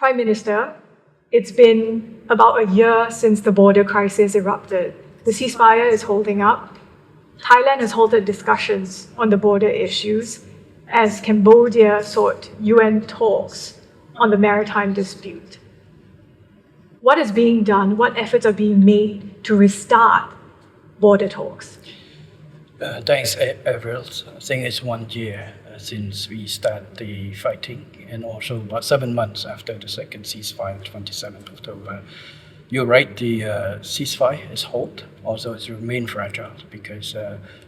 Prime Minister, it's been about a year since the border crisis erupted. The ceasefire is holding up. Thailand has halted discussions on the border issues as Cambodia sought UN talks on the maritime dispute. What is being done? What efforts are being made to restart border talks? Thanks, Avril. I think it's 1 year since we start the fighting, and also about 7 months after the second ceasefire, 27th October. You're right, the ceasefire is halt. Also, it's remained fragile because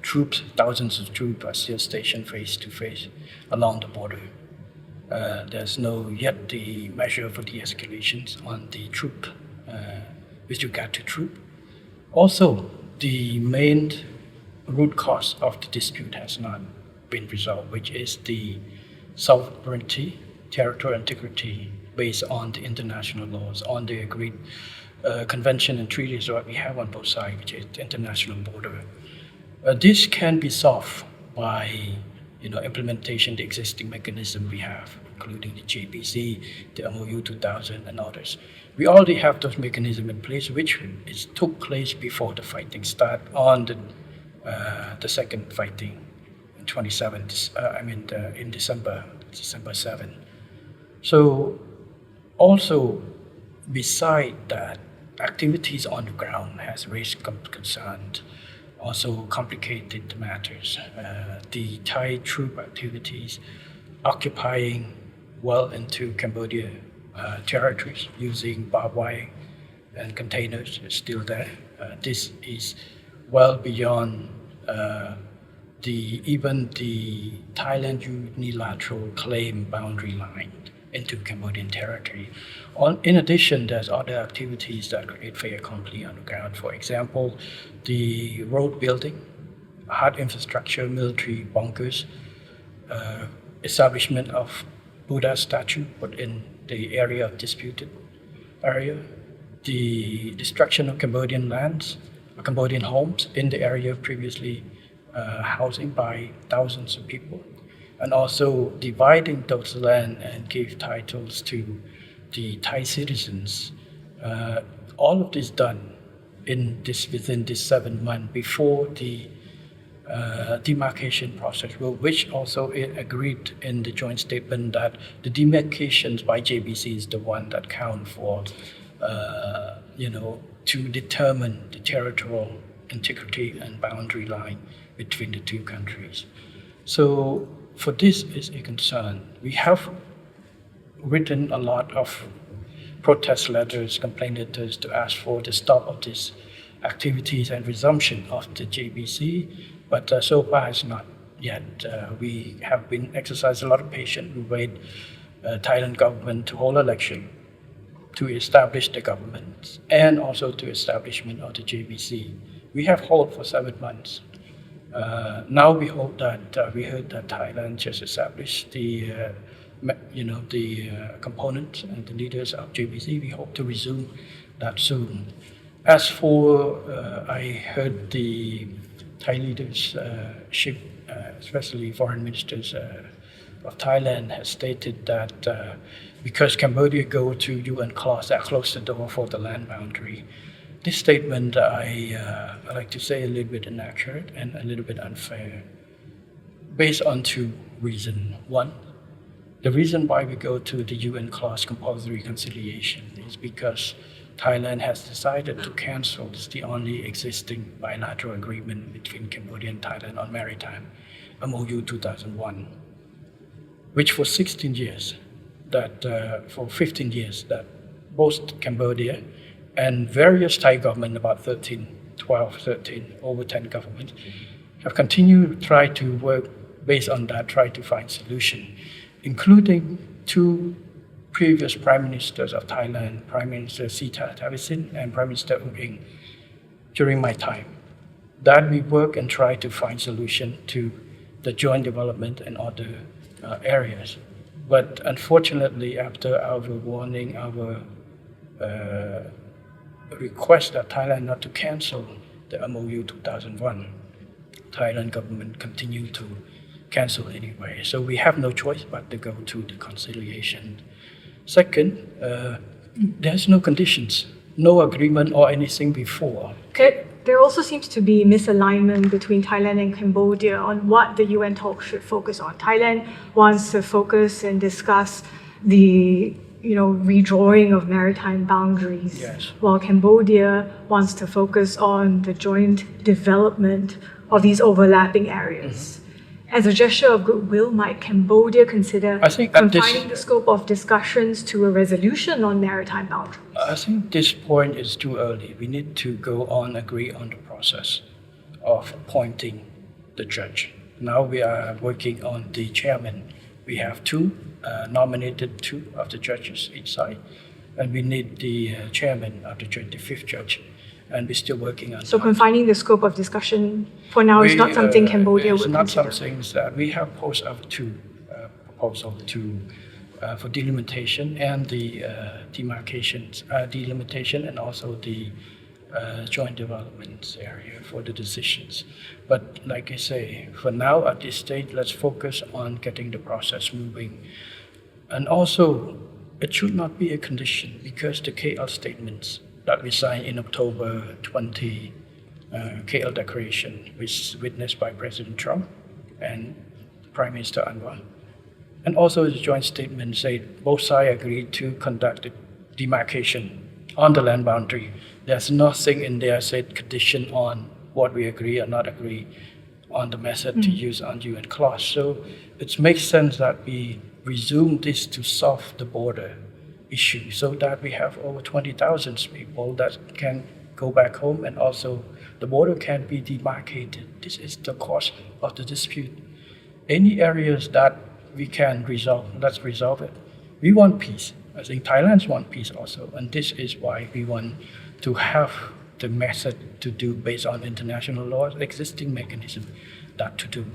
troops, thousands of troops, are still stationed face to face along the border. There's no yet the measure for de-escalations on the troop, with regard to troop. Also, the main root cause of the dispute has not been resolved, which is the sovereignty, territorial integrity based on the international laws, on the agreed convention and treaties that we have on both sides, which is the international border. This can be solved by implementation the existing mechanism we have, including the JBC, the MOU 2000, and others. We already have those mechanisms in place, which took place before the fighting start on the second fighting in 27th, in December 7. So also, beside that, activities on the ground has raised concerns, also complicated matters. The Thai troop activities occupying well into Cambodia territories using barbed wire and containers is still there. This is well beyond even the Thailand unilateral claim boundary line into Cambodian territory. In addition, there's other activities that create fait accompli on the ground. For example, the road building, hard infrastructure, military bunkers, establishment of Buddha statue within the area of disputed area, the destruction of Cambodian lands, Cambodian homes in the area previously housing by thousands of people, and also dividing those land and give titles to the Thai citizens. All of this done within this 7 months before the demarcation process, which also agreed in the joint statement that the demarcations by JBC is the one that count for, to determine the territorial integrity and boundary line between the two countries. So for this is a concern. We have written a lot of protest letters, complaint letters to ask for the stop of these activities and resumption of the JBC, but so far has not yet. We have been exercising a lot of patience. We wait Thailand government to hold election, to establish the government, and also to establishment of the JBC. We have held for 7 months. Now we hope that we heard that Thailand just established the components and the leaders of JBC. We hope to resume that soon. As for, I heard the Thai leadership, especially foreign ministers of Thailand, has stated that because Cambodia go to UN clause that close the door for the land boundary. This statement, I like to say, a little bit inaccurate and a little bit unfair, based on 2 reasons. One, the reason why we go to the UN clause compulsory reconciliation is because Thailand has decided to cancel the only existing bilateral agreement between Cambodia and Thailand on maritime, MOU 2001, which for 16 years, for 15 years, that both Cambodia and various Thai governments, about 13, over 10 governments, have continued to try to work based on that, try to find solution, including 2 previous Prime Ministers of Thailand, Prime Minister Sita Thavisin and Prime Minister U Ing, during my time, that we work and try to find solution to the joint development and other areas. But unfortunately, after our warning, our request that Thailand not to cancel the MOU 2001, Thailand government continued to cancel anyway. So we have no choice but to go to the conciliation Second, there's no conditions, no agreement or anything before. There also seems to be misalignment between Thailand and Cambodia on what the UN talks should focus on. Thailand wants to focus and discuss the redrawing of maritime boundaries, Yes. while Cambodia wants to focus on the joint development of these overlapping areas. As a gesture of goodwill, might Cambodia consider I think at this- confining the scope of discussions to a resolution on maritime boundaries? I think this point is too early. We need to go on, agree on the process of appointing the judge. Now we are working on the chairman. We have nominated two of the judges each side, and we need the chairman of the 25th judge, and we're still working on So that. confining the scope of discussion for now is not something Cambodia It's would not consider. something that we have posed up to proposal for delimitation and the demarcations, delimitation and also the joint development area for the decisions. But like I say, for now at this stage, let's focus on getting the process moving. And also, it should not be a condition because the KL statements that we signed in October 20, KL Declaration, which witnessed by President Trump and Prime Minister Anwar. And also the joint statement said both sides agreed to conduct the demarcation on the land boundary. There's nothing in there said condition on what we agree or not agree on the method to use on UN clause. So it makes sense that we resume this to solve the border issue so that we have over 20,000 people that can go back home and also the border can be demarcated. This is the cause of the dispute. Any areas that we can resolve, let's resolve it. We want peace. I think Thailand's want peace also, and this is why we want to have the method to do based on international law, existing mechanism that to do.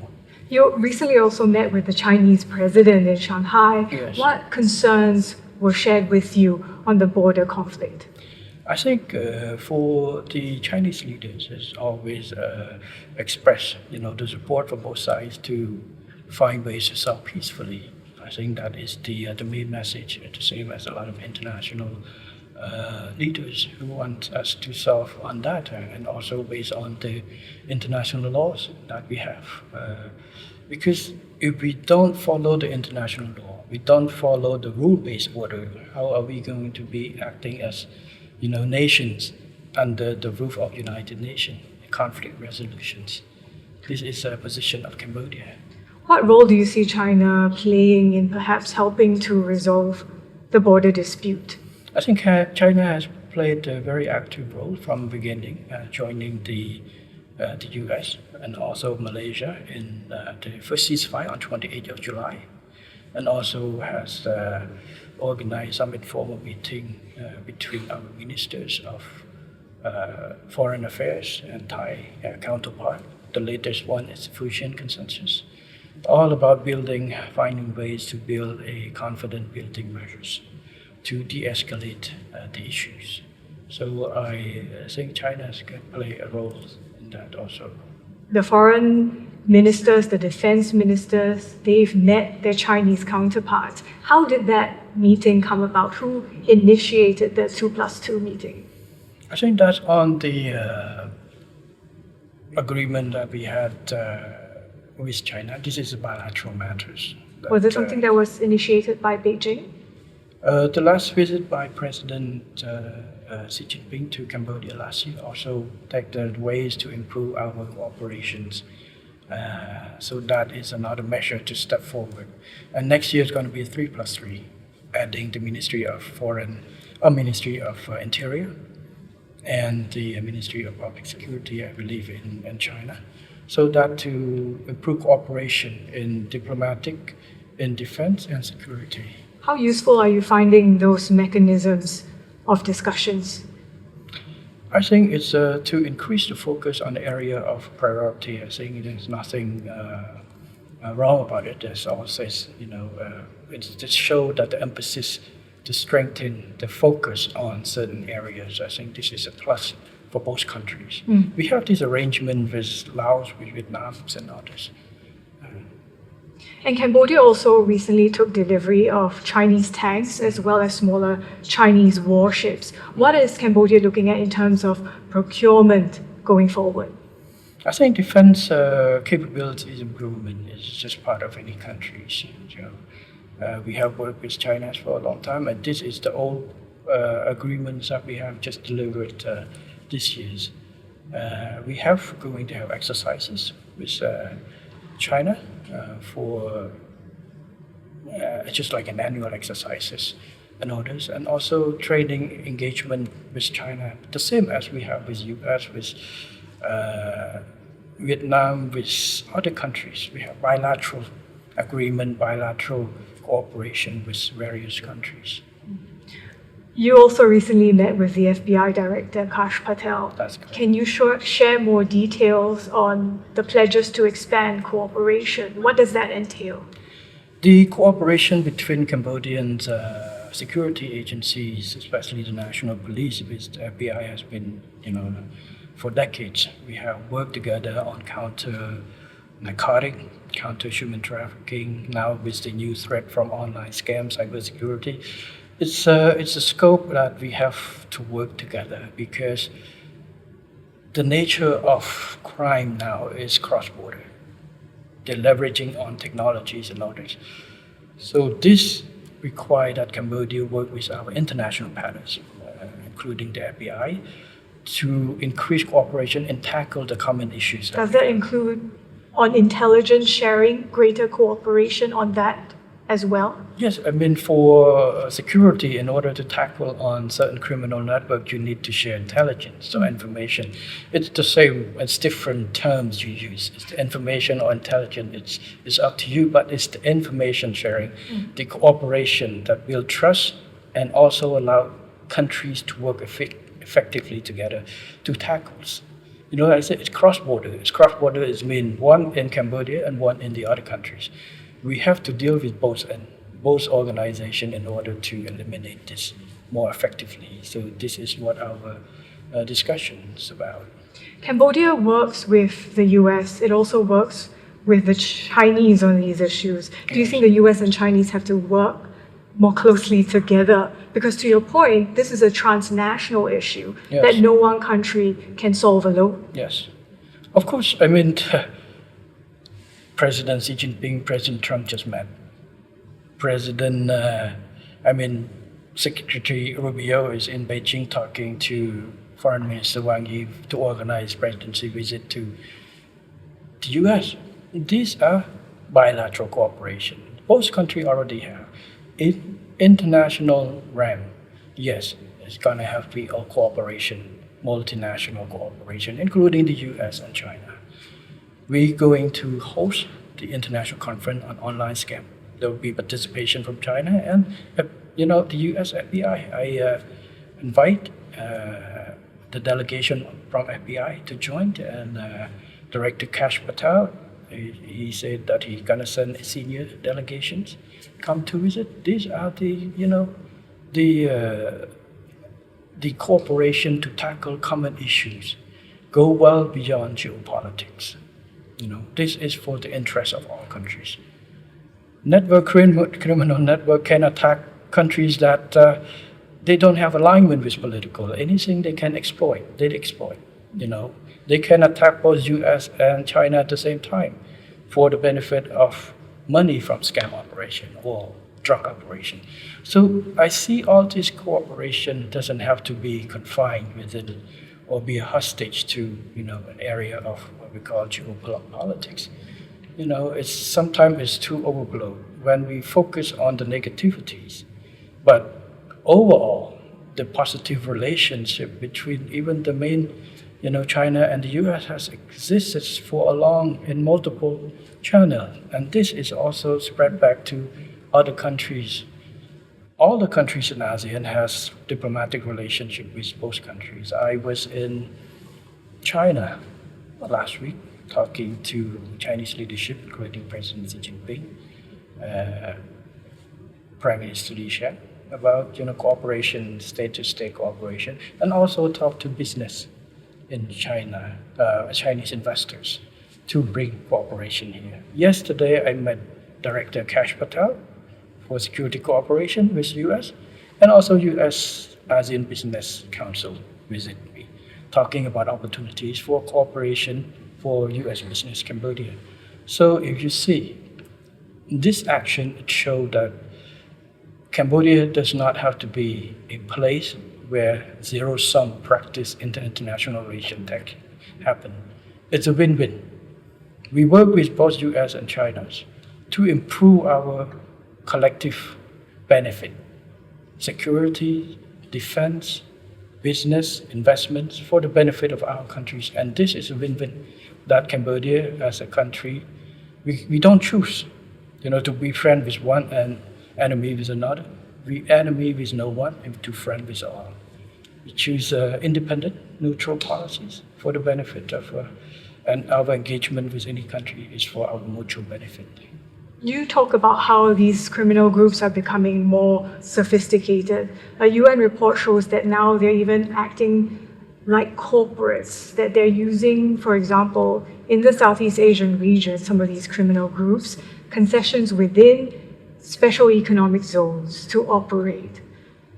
You recently also met with the Chinese president in Shanghai. Yes. What concerns were shared with you on the border conflict? I think for the Chinese leaders, has always expressed, the support for both sides to find ways to solve peacefully. I think that is the main message, the same as a lot of international leaders who want us to solve on that and also based on the international laws that we have. Because if we don't follow the international law, we don't follow the rule-based order, how are we going to be acting as nations under the roof of United Nations, conflict resolutions? This is a position of Cambodia. What role do you see China playing in perhaps helping to resolve the border dispute? I think China has played a very active role from the beginning, joining the US and also Malaysia in the first ceasefire on 28th of July, and also has organized some informal meeting between our ministers of foreign affairs and Thai counterpart. The latest one is the Fujian Consensus, all about finding ways to build a confident building measures to de-escalate the issues. So I think China can play a role in that also. The foreign ministers, the defense ministers, they've met their Chinese counterparts. How did that meeting come about? Who initiated the 2+2 meeting? I think that's on the agreement that we had with China. This is bilateral matters. Was it something that was initiated by Beijing? The last visit by President Xi Jinping to Cambodia last year also take the ways to improve our operations. So that is another measure to step forward. And next year is going to be 3+3, adding the Ministry of Interior and the Ministry of Public Security, I believe, in China. So that to improve cooperation in diplomatic, in defense and security. How useful are you finding those mechanisms of discussions? I think it's to increase the focus on the area of priority. I think there's nothing wrong about it. There's always, it's to show that the emphasis to strengthen the focus on certain areas. I think this is a plus for both countries. We have this arrangement with Laos, with Vietnam, and others. And Cambodia also recently took delivery of Chinese tanks as well as smaller Chinese warships. What is Cambodia looking at in terms of procurement going forward? I think defense capabilities improvement is just part of any country's. We have worked with China for a long time, and this is the old agreements that we have just delivered this year. We have going to have exercises with China for just like an annual exercises and others, and also training engagement with China, the same as we have with US, with Vietnam, with other countries. We have bilateral agreement, bilateral cooperation with various countries. You also recently met with the FBI Director, Kash Patel. That's correct. Can you share more details on the pledges to expand cooperation? What does that entail? The cooperation between Cambodian security agencies, especially the National Police with the FBI, has been, for decades. We have worked together on counter narcotic, counter human trafficking. Now with the new threat from online scams, cybersecurity, it's a scope that we have to work together because the nature of crime now is cross-border. They're leveraging on technologies and others. So this requires that Cambodia work with our international partners, including the FBI, to increase cooperation and tackle the common issues. Does that include on intelligence sharing, greater cooperation on that as well? Yes, for security, in order to tackle on certain criminal network, you need to share intelligence, so information. It's the same, it's different terms you use. It's the information or intelligence, it's up to you, but it's the information sharing, the cooperation that build trust and also allow countries to work effectively together to tackle. I said it's cross-border. It's cross-border is mean one in Cambodia and one in the other countries. We have to deal with both organizations in order to eliminate this more effectively. So this is what our discussion is about. Cambodia works with the US. It also works with the Chinese on these issues. Do you think the US and Chinese have to work more closely together? Because to your point, this is a transnational issue that no one country can solve alone. Yes. Of course, President Xi Jinping, President Trump just met. Secretary Rubio is in Beijing talking to Foreign Minister Wang Yi to organize presidency visit to the US. These are bilateral cooperation. Both countries already have. In international realm, yes, it's going to have to be a cooperation, multinational cooperation, including the US and China. We're going to host the international conference on online scam. There will be participation from China and the US FBI. I invite the delegation from FBI to join, and Director Kash Patel, he said that he's gonna send senior delegations come to visit. These are the cooperation to tackle common issues, go well beyond geopolitics. This is for the interest of all countries. Criminal network can attack countries that they don't have alignment with political. Anything they can exploit, they exploit. They can attack both US and China at the same time for the benefit of money from scam operation or drug operation. So I see all this cooperation doesn't have to be confined within or be a hostage to an area of what we call geopolitics. Sometimes it's too overblown when we focus on the negativities. But overall, the positive relationship between even the main, China and the US has existed for a long in multiple channels, and this is also spread back to other countries. All the countries in ASEAN has diplomatic relationship with both countries. I was in China last week talking to Chinese leadership, including President Xi Jinping, Prime Minister Li Qiang, about cooperation, state-to-state cooperation, and also talk to business in China, Chinese investors, to bring cooperation here. Yesterday, I met Director Kash Patel for security cooperation with US, and also US ASEAN Business Council visit me, talking about opportunities for cooperation for US business Cambodia. So if you see, this action, it showed that Cambodia does not have to be a place where zero-sum practice in the international relation tech happen. It's a win-win. We work with both US and China to improve our collective benefit, security, defense, business, investments for the benefit of our countries. And this is a win-win that Cambodia as a country, we don't choose, to be friend with one and enemy with another. We enemy with no one and to friend with all. We choose independent, neutral policies for the benefit of, and our engagement with any country is for our mutual benefit. You talk about how these criminal groups are becoming more sophisticated. A UN report shows that now they're even acting like corporates, that they're using, for example, in the Southeast Asian region, some of these criminal groups, concessions within special economic zones to operate.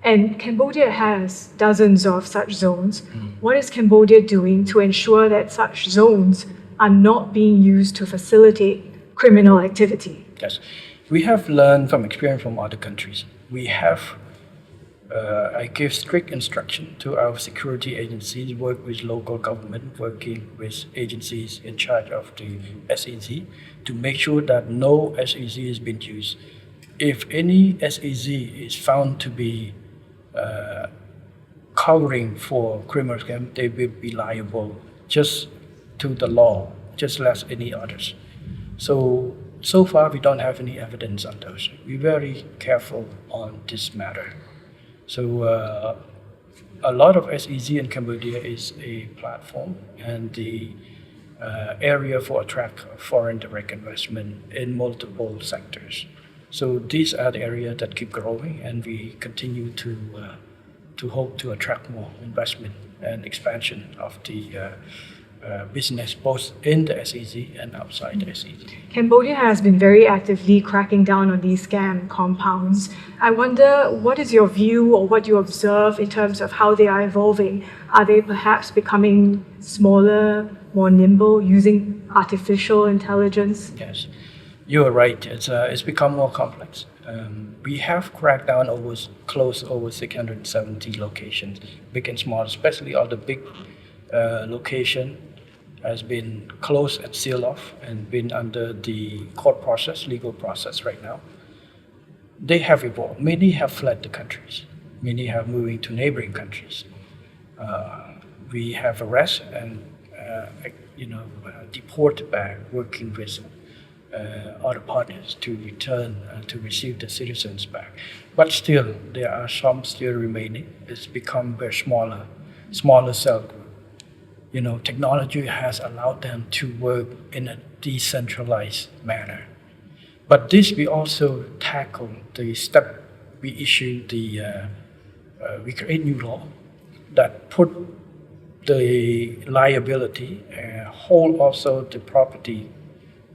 And Cambodia has dozens of such zones. What is Cambodia doing to ensure that such zones are not being used to facilitate criminal activity? Yes, we have learned from experience from other countries. We have, I give strict instruction to our security agencies, work with local government, working with agencies in charge of the SEZ to make sure that no SEZ has been used. If any SEZ is found to be covering for criminal scam, they will be liable just to the law, just as any others. So far, we don't have any evidence on those. We're very careful on this matter. So a lot of SEZ in Cambodia is a platform and the area for attract foreign direct investment in multiple sectors. So these are the areas that keep growing, and we continue to hope to attract more investment and expansion of the business both in the SEZ and outside the SEZ. Cambodia has been very actively cracking down on these scam compounds. I wonder, what is your view or what you observe in terms of how they are evolving? Are they perhaps becoming smaller, more nimble, using artificial intelligence? Yes, you are right. It's become more complex. We have cracked down close over 670 locations, big and small, especially all the big location has been closed and sealed off and been under the court process, legal process right now. They have evolved. Many have fled the countries. Many have moving to neighboring countries. We have arrested and deported back, working with other partners to return to receive the citizens back. But still, there are some still remaining. It's become very smaller cell group. Technology has allowed them to work in a decentralized manner. But this we also tackle the step we issue we create new law that put the liability, hold also the property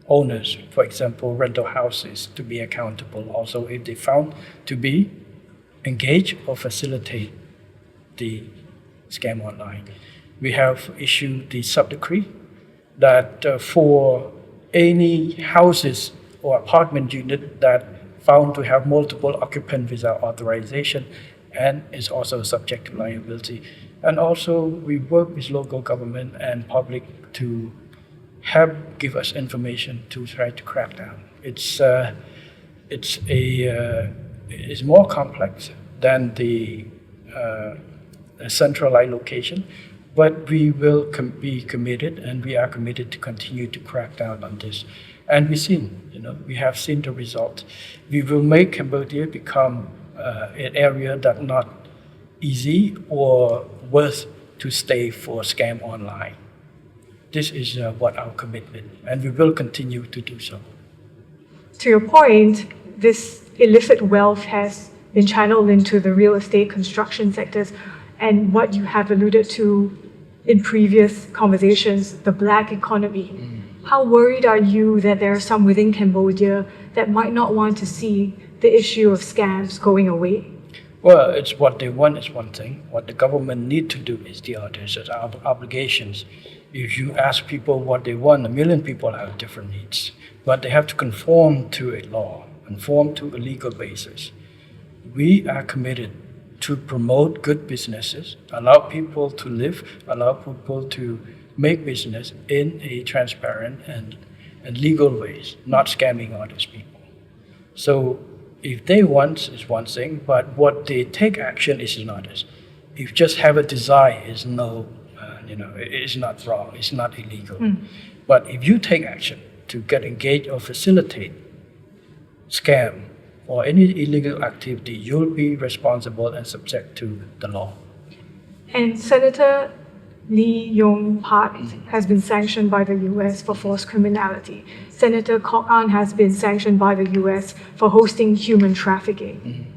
owners, for example, rental houses, to be accountable also if they found to be engaged or facilitate the scam online. We have issued the sub-decree that for any houses or apartment unit that found to have multiple occupants without authorization and is also subject to liability. And also we work with local government and public to give us information to try to crack down. It's more complex than the centralized location. But we will be committed, and we are committed to continue to crack down on this. And we have seen the result. We will make Cambodia become an area that's not easy or worth to stay for scam online. This is what our commitment, and we will continue to do so. To your point, this illicit wealth has been channeled into the real estate construction sectors, and what you have alluded to in previous conversations, the black economy. How worried are you that there are some within Cambodia that might not want to see the issue of scams going away? Well, it's what they want is one thing. What the government need to do is the other. It's our obligations. If you ask people what they want, a million people have different needs. But they have to conform to a law, conform to a legal basis. We are committed to promote good businesses, allow people to live, allow people to make business in a transparent and legal ways, not scamming others people. So if they want is one thing, but what they take action is another. If just have a desire is no, it is not wrong, it's not illegal. But if you take action to get engaged or facilitate scam or any illegal activity, you'll be responsible and subject to the law. And Senator Lee Yong-pak has been sanctioned by the US for forced criminality. Senator Kok An has been sanctioned by the US for hosting human trafficking.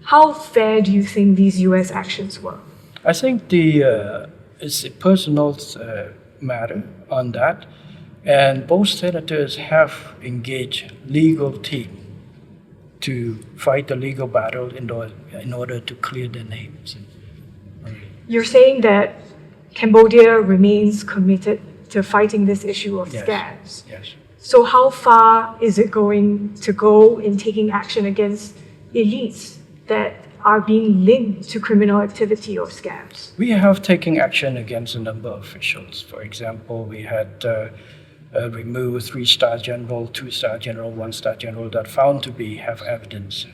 How fair do you think these US actions were? I think it's a personal matter on that, and both senators have engaged legal team to fight the legal battle in order to clear their names. You're saying that Cambodia remains committed to fighting this issue of scams. Yes. So how far is it going to go in taking action against elites that are being linked to criminal activity or scams? We have taken action against a number of officials. For example, we had removed 3-star general, 2-star general, 1-star general that found to have evidence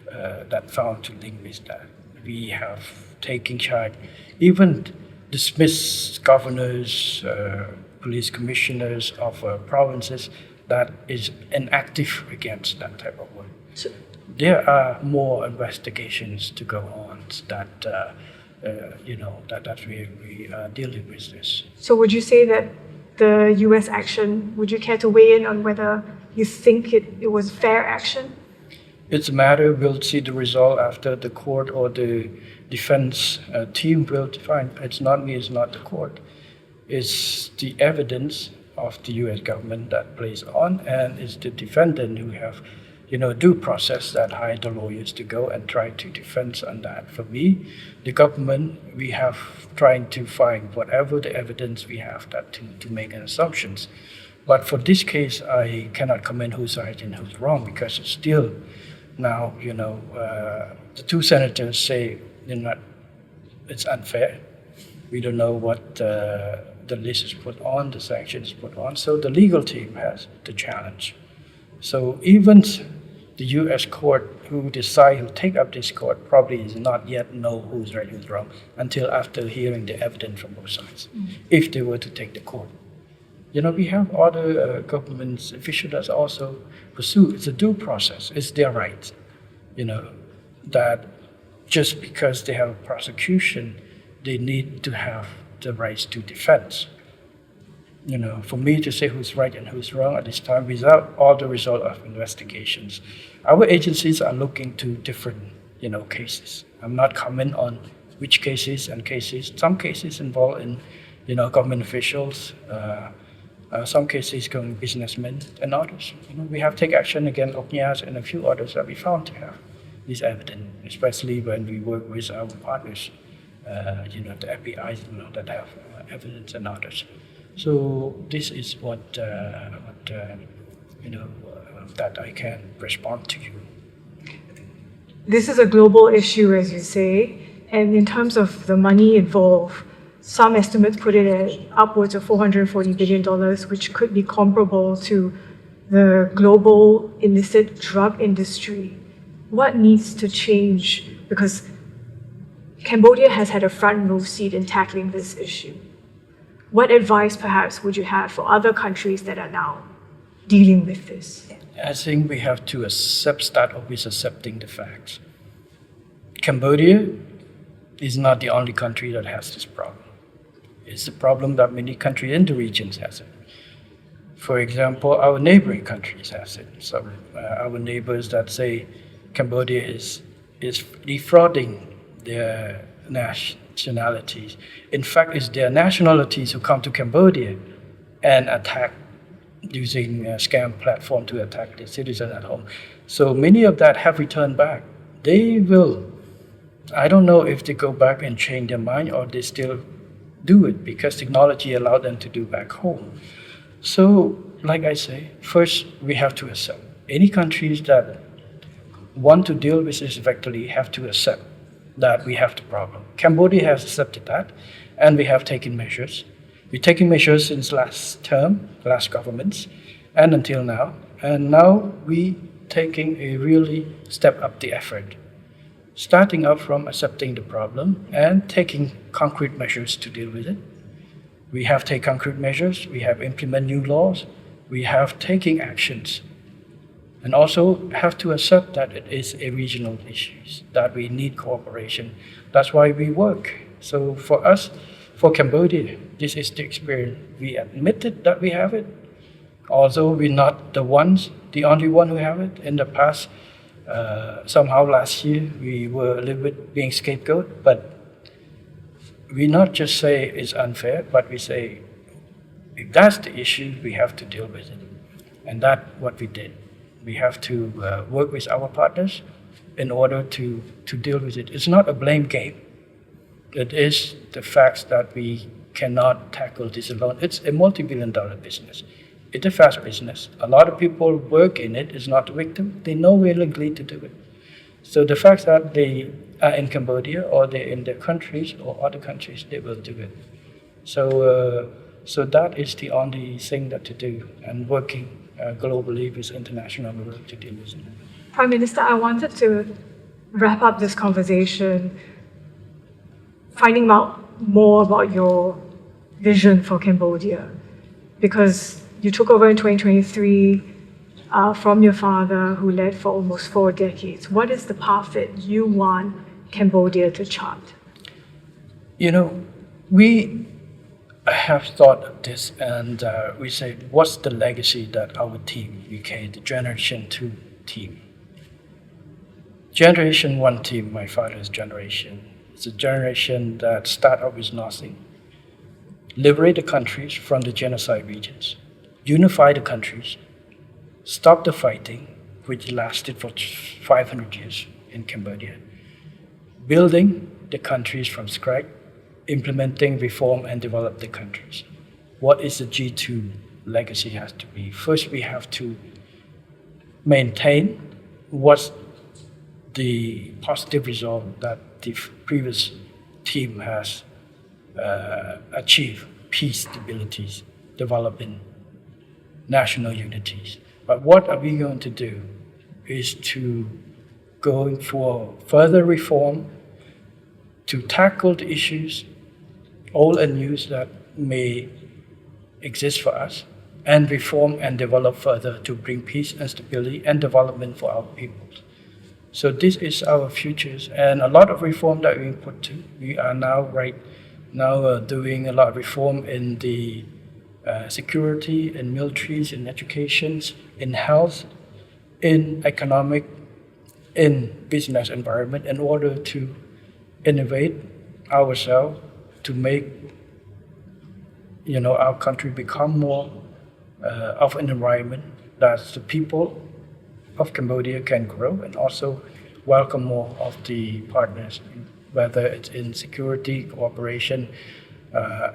that found to link with that. We have taken charge, even dismissed governors, police commissioners of provinces that is inactive against that type of work. So, there are more investigations to go on that we are dealing with this. so would you say that the US action, would you care to weigh in on whether you think it was fair action? It's a matter, we'll see the result after the court or the defense team will define. It's not me, it's not the court. It's the evidence of the US government that plays on, and it's the defendant who have, due process that hire the lawyers to go and try to defend on that. For me, the government, we have trying to find whatever the evidence we have that to make an assumptions. But for this case, I cannot comment who's right and who's wrong, because it's still now, the two senators say it's unfair. We don't know what the list is put on, the sanctions put on. So the legal team has the challenge. So even the U.S. court who take up this court probably is not yet know who's right, who's wrong, until after hearing the evidence from both sides, if they were to take the court. We have other government officials that also pursue. It's a due process. It's their right, that just because they have a prosecution, they need to have the rights to defense. For me to say who's right and who's wrong at this time without all the result of investigations. Our agencies are looking to different, cases. I'm not comment on which cases and cases. Some cases involve in, government officials, some cases going businessmen and others. We have take action against Oknyas and a few others that we found to have this evidence, especially when we work with our partners, the FBIs, that have evidence and others. So this is what that I can respond to you. This is a global issue, as you say, and in terms of the money involved, some estimates put it at upwards of $440 billion, which could be comparable to the global illicit drug industry. What needs to change? Because Cambodia has had a front row seat in tackling this issue. What advice, perhaps, would you have for other countries that are now dealing with this? I think we have to start with accepting the facts. Cambodia is not the only country that has this problem. It's a problem that many countries in the regions has it. For example, our neighboring countries has it. So our neighbors that say Cambodia is defrauding their nationalities. In fact, it's their nationalities who come to Cambodia and attack using a scam platform to attack the citizen at home. So many of that have returned back. They will, I don't know if they go back and change their mind or they still do it because technology allowed them to do back home. So, like I say, first we have to accept. Any countries that want to deal with this effectively have to accept that we have the problem. Cambodia has accepted that, and we have taken measures. We're taking measures since last term, last governments, and until now. And now we taking a really step up the effort, starting up from accepting the problem and taking concrete measures to deal with it. We have taken concrete measures, we have implemented new laws, we have taken actions, and also have to accept that it is a regional issue, that we need cooperation. That's why we work. So for us, for Cambodia, this is the experience. We admitted that we have it, although we're not the only one who have it. In the past, somehow last year, we were a little bit being scapegoat, but we not just say it's unfair, but we say if that's the issue, we have to deal with it. And that's what we did. We have to work with our partners in order to deal with it. It's not a blame game. It is the fact that we cannot tackle this alone. It's a multi-billion-dollar business. It's a fast business. A lot of people work in it. It's not the victim. They know willingly to do it. So the fact that they are in Cambodia or they're in their countries or other countries, they will do it. So that is the only thing that to do, and working globally with international work to deal with it. Prime Minister, I wanted to wrap up this conversation finding out more about your vision for Cambodia, because you took over in 2023 from your father, who led for almost 4 decades. What is the path that you want Cambodia to chart? You know, we have thought of this, and we said, what's the legacy that our team, UK, the Generation 2 team, Generation 1 team, my father's generation, it's a generation that started out with nothing, liberate the countries from the genocide regions, unify the countries, stop the fighting, which lasted for 500 years in Cambodia, building the countries from scratch, implementing reform and develop the countries. What is the G2 legacy has to be? First, we have to maintain what's the positive result that the previous team has achieved: peace, stability, development, national unities. But what are we going to do is to go for further reform, to tackle the issues, old and new, that may exist for us, and reform and develop further to bring peace and stability and development for our people. So this is our futures, and a lot of reform that we put to. We are now doing a lot of reform in the security, in militaries, in education, in health, in economic, in business environment, in order to innovate ourselves to make our country become more of an environment that the people of Cambodia can grow and also welcome more of the partners, whether it's in security, cooperation,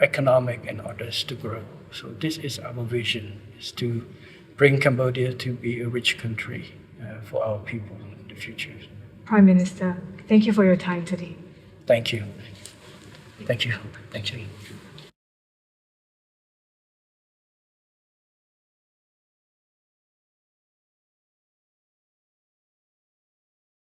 economic, and others to grow. So this is our vision, is to bring Cambodia to be a rich country for our people in the future. Prime Minister, thank you for your time today. Thank you. Thank you. Thank you.